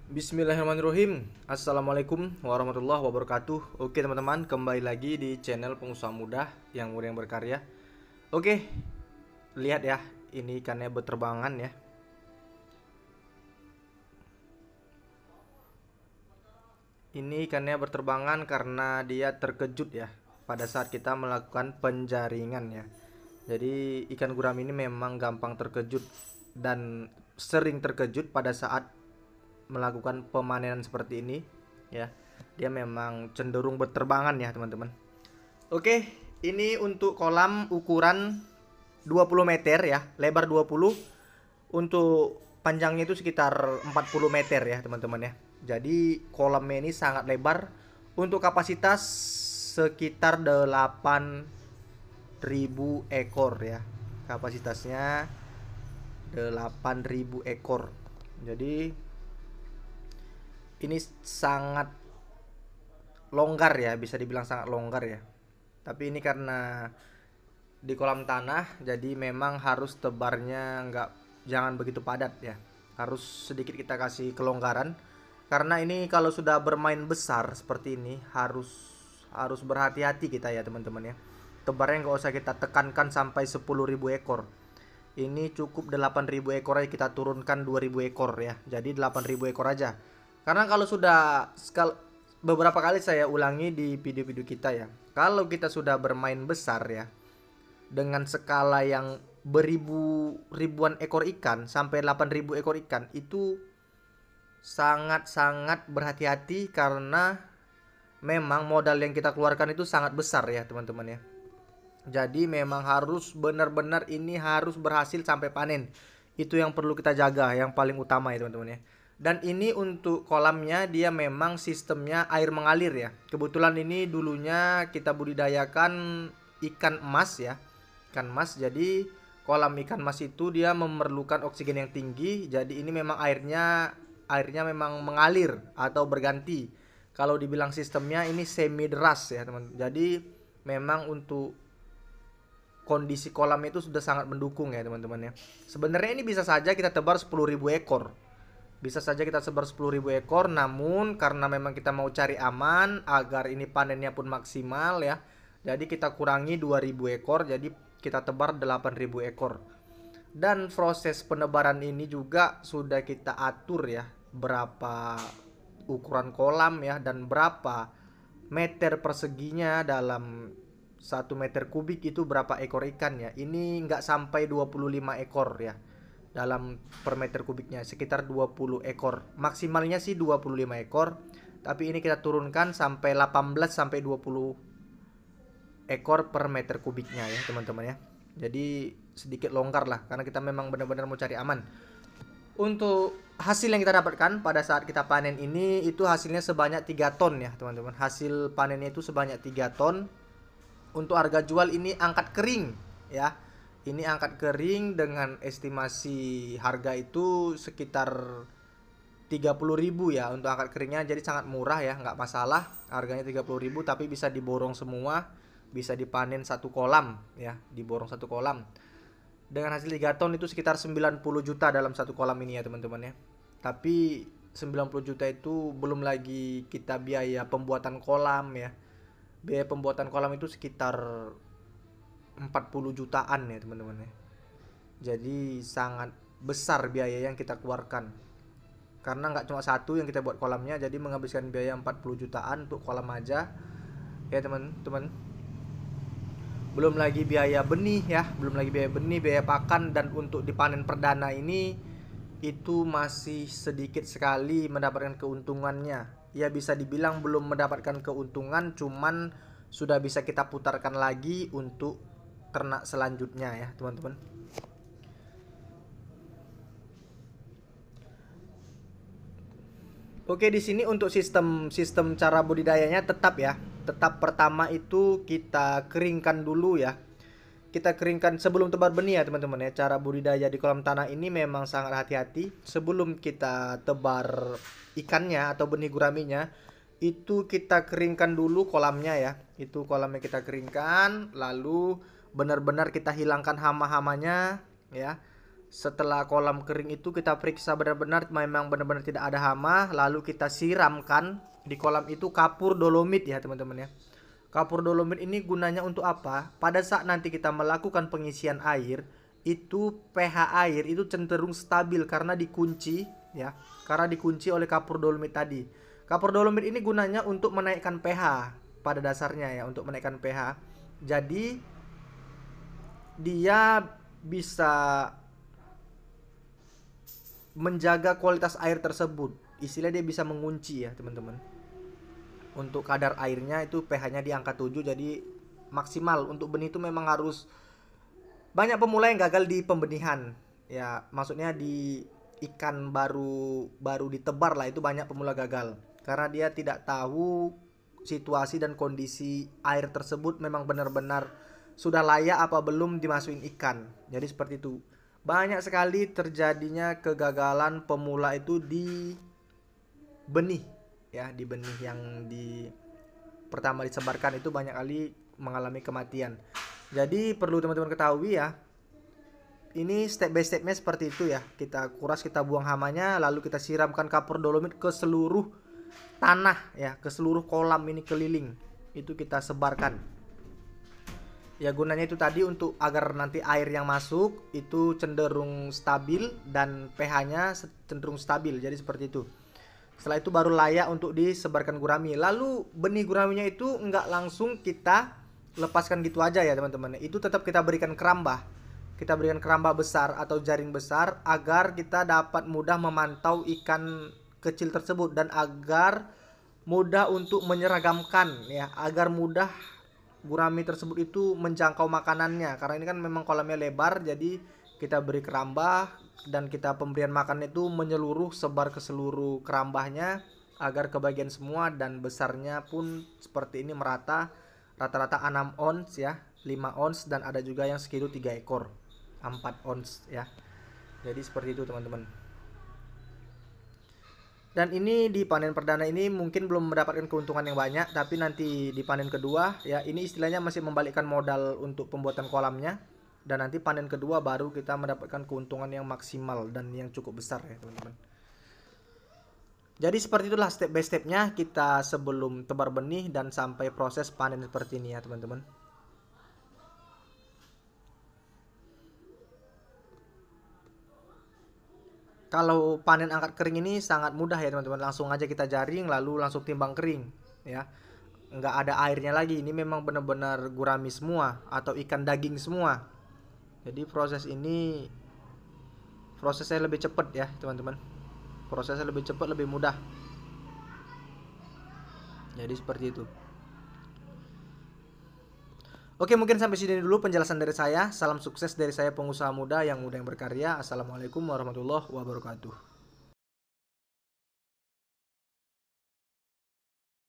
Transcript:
Bismillahirrahmanirrahim. Assalamualaikum warahmatullahi wabarakatuh. Oke teman-teman, kembali lagi di channel pengusaha muda yang muda yang berkarya. Oke, lihat ya, ini ikannya berterbangan ya. Ini ikannya berterbangan karena dia terkejut ya pada saat kita melakukan penjaringan ya. Jadi ikan gurami ini memang gampang terkejut dan sering terkejut pada saat melakukan pemanenan seperti ini ya. Dia memang cenderung berterbangan ya teman-teman. Oke, ini untuk kolam ukuran 20 meter ya, lebar 20, untuk panjangnya itu sekitar 40 meter ya teman-teman ya. Jadi kolamnya ini sangat lebar, untuk kapasitas sekitar 8.000 ekor ya. Kapasitasnya 8.000 ekor. Jadi ini sangat longgar ya, bisa dibilang sangat longgar ya. Tapi ini karena di kolam tanah, jadi memang harus tebarnya jangan begitu padat ya. Harus sedikit kita kasih kelonggaran. Karena ini kalau sudah bermain besar seperti ini harus berhati-hati kita ya teman-teman ya. Tebarnya nggak usah kita tekankan sampai 10.000 ekor. Ini cukup 8.000 ekor aja, kita turunkan 2.000 ekor ya. Jadi 8.000 ekor aja. Karena kalau sudah beberapa kali saya ulangi di video-video kita ya. Kalau kita sudah bermain besar ya, dengan skala yang ribuan ekor ikan sampai 8.000 ekor ikan, itu sangat-sangat berhati-hati karena memang modal yang kita keluarkan itu sangat besar ya teman-teman ya. Jadi memang harus benar-benar ini harus berhasil sampai panen. Itu yang perlu kita jaga, yang paling utama ya teman-teman ya. Dan ini untuk kolamnya dia memang sistemnya air mengalir ya. Kebetulan ini dulunya kita budidayakan ikan emas ya. Ikan emas, jadi kolam ikan emas itu dia memerlukan oksigen yang tinggi. Jadi ini memang airnya memang mengalir atau berganti. Kalau dibilang sistemnya ini semi deras ya teman. Jadi memang untuk kondisi kolam itu sudah sangat mendukung ya teman-teman ya. Sebenarnya ini bisa saja kita tebar 10.000 ekor. Bisa saja kita sebar 10.000 ekor, namun karena memang kita mau cari aman agar ini panennya pun maksimal ya. Jadi kita kurangi 2.000 ekor, jadi kita tebar 8.000 ekor. Dan proses penebaran ini juga sudah kita atur ya, berapa ukuran kolam ya, dan berapa meter perseginya dalam 1 meter kubik itu berapa ekor ikan ya. Ini nggak sampai 25 ekor ya dalam per meter kubiknya, sekitar 20 ekor. Maksimalnya sih 25 ekor, tapi ini kita turunkan sampai 18 sampai 20 ekor per meter kubiknya ya teman-teman ya. Jadi sedikit longgar lah karena kita memang benar-benar mau cari aman. Untuk hasil yang kita dapatkan pada saat kita panen ini itu hasilnya sebanyak 3 ton ya teman-teman. Hasil panennya itu sebanyak 3 ton. Untuk harga jual ini angkat kering ya. Ini angkat kering dengan estimasi harga itu sekitar 30.000 ya untuk angkat keringnya. Jadi sangat murah ya, nggak masalah harganya 30.000, tapi bisa diborong semua, bisa dipanen satu kolam ya, diborong satu kolam. Dengan hasil 3 ton itu sekitar 90 juta dalam satu kolam ini ya teman-teman ya. Tapi 90 juta itu belum lagi kita biaya pembuatan kolam ya. Biaya pembuatan kolam itu sekitar 40 jutaan ya teman-teman ya. Jadi sangat besar biaya yang kita keluarkan. Karena nggak cuma satu yang kita buat kolamnya, jadi menghabiskan biaya 40 jutaan untuk kolam aja. Ya teman-teman. Belum lagi biaya benih ya, belum lagi biaya benih, biaya pakan, dan untuk dipanen perdana ini itu masih sedikit sekali mendapatkan keuntungannya. Ya bisa dibilang belum mendapatkan keuntungan, cuman sudah bisa kita putarkan lagi untuk ternak selanjutnya ya teman-teman. Oke, di sini untuk sistem cara budidayanya tetap ya. Tetap pertama itu kita keringkan dulu ya. Kita keringkan sebelum tebar benih ya teman-teman ya. Cara budidaya di kolam tanah ini memang sangat hati-hati. Sebelum kita tebar ikannya atau benih guraminya, itu kita keringkan dulu kolamnya ya. Itu kolamnya kita keringkan, lalu benar-benar kita hilangkan hama-hamanya ya. Setelah kolam kering itu kita periksa benar-benar memang benar-benar tidak ada hama, lalu kita siramkan di kolam itu kapur dolomit ya teman-teman ya. Kapur dolomit ini gunanya untuk apa? Pada saat nanti kita melakukan pengisian air, itu pH air itu cenderung stabil karena dikunci ya, karena dikunci oleh kapur dolomit tadi. Kapur dolomit ini gunanya untuk menaikkan pH pada dasarnya ya, untuk menaikkan pH. Jadi dia bisa menjaga kualitas air tersebut. Istilah dia bisa mengunci ya teman-teman. Untuk kadar airnya itu pH-nya di angka 7, jadi maksimal. Untuk benih itu memang harus, banyak pemula yang gagal di pembenihan ya, maksudnya di ikan baru ditebar lah, itu banyak pemula gagal karena dia tidak tahu situasi dan kondisi air tersebut memang benar-benar sudah layak apa belum dimasukin ikan. Jadi seperti itu. Banyak sekali terjadinya kegagalan pemula itu di benih ya, di benih yang pertama disebarkan itu banyak kali mengalami kematian. Jadi perlu teman-teman ketahui ya, ini step by stepnya seperti itu ya. Kita kuras, kita buang hamanya, lalu kita siramkan kapur dolomit ke seluruh tanah ya, ke seluruh kolam ini keliling. Itu kita sebarkan. Ya gunanya itu tadi untuk agar nanti air yang masuk itu cenderung stabil dan pH-nya cenderung stabil. Jadi seperti itu. Setelah itu baru layak untuk disebarkan gurami. Lalu benih guraminya itu enggak langsung kita lepaskan gitu aja ya teman-teman. Itu tetap kita berikan kerambah. Kita berikan kerambah besar atau jaring besar agar kita dapat mudah memantau ikan kecil tersebut dan agar mudah untuk menyeragamkan ya, agar mudah gurami tersebut itu menjangkau makanannya. Karena ini kan memang kolamnya lebar, jadi kita beri kerambah dan kita pemberian makan itu menyeluruh, sebar ke seluruh kerambahnya agar kebagian semua, dan besarnya pun seperti ini merata, rata-rata 6 ons ya, 5 ons, dan ada juga yang sekilo 3 ekor 4 ons ya. Jadi seperti itu teman-teman. Dan ini di panen perdana ini mungkin belum mendapatkan keuntungan yang banyak, tapi nanti di panen kedua ya, ini istilahnya masih membalikkan modal untuk pembuatan kolamnya, dan nanti panen kedua baru kita mendapatkan keuntungan yang maksimal dan yang cukup besar ya teman-teman. Jadi seperti itulah step by stepnya kita sebelum tebar benih dan sampai proses panen seperti ini ya teman-teman. Kalau panen angkat kering ini sangat mudah ya teman-teman, langsung aja kita jaring lalu langsung timbang kering ya, nggak ada airnya lagi. Ini memang benar-benar gurami semua atau ikan daging semua. Jadi prosesnya lebih cepat ya teman-teman, prosesnya lebih cepat, lebih mudah. Jadi seperti itu. Oke, mungkin sampai sini dulu penjelasan dari saya. Salam sukses dari saya, pengusaha muda yang berkarya. Assalamualaikum warahmatullahi wabarakatuh.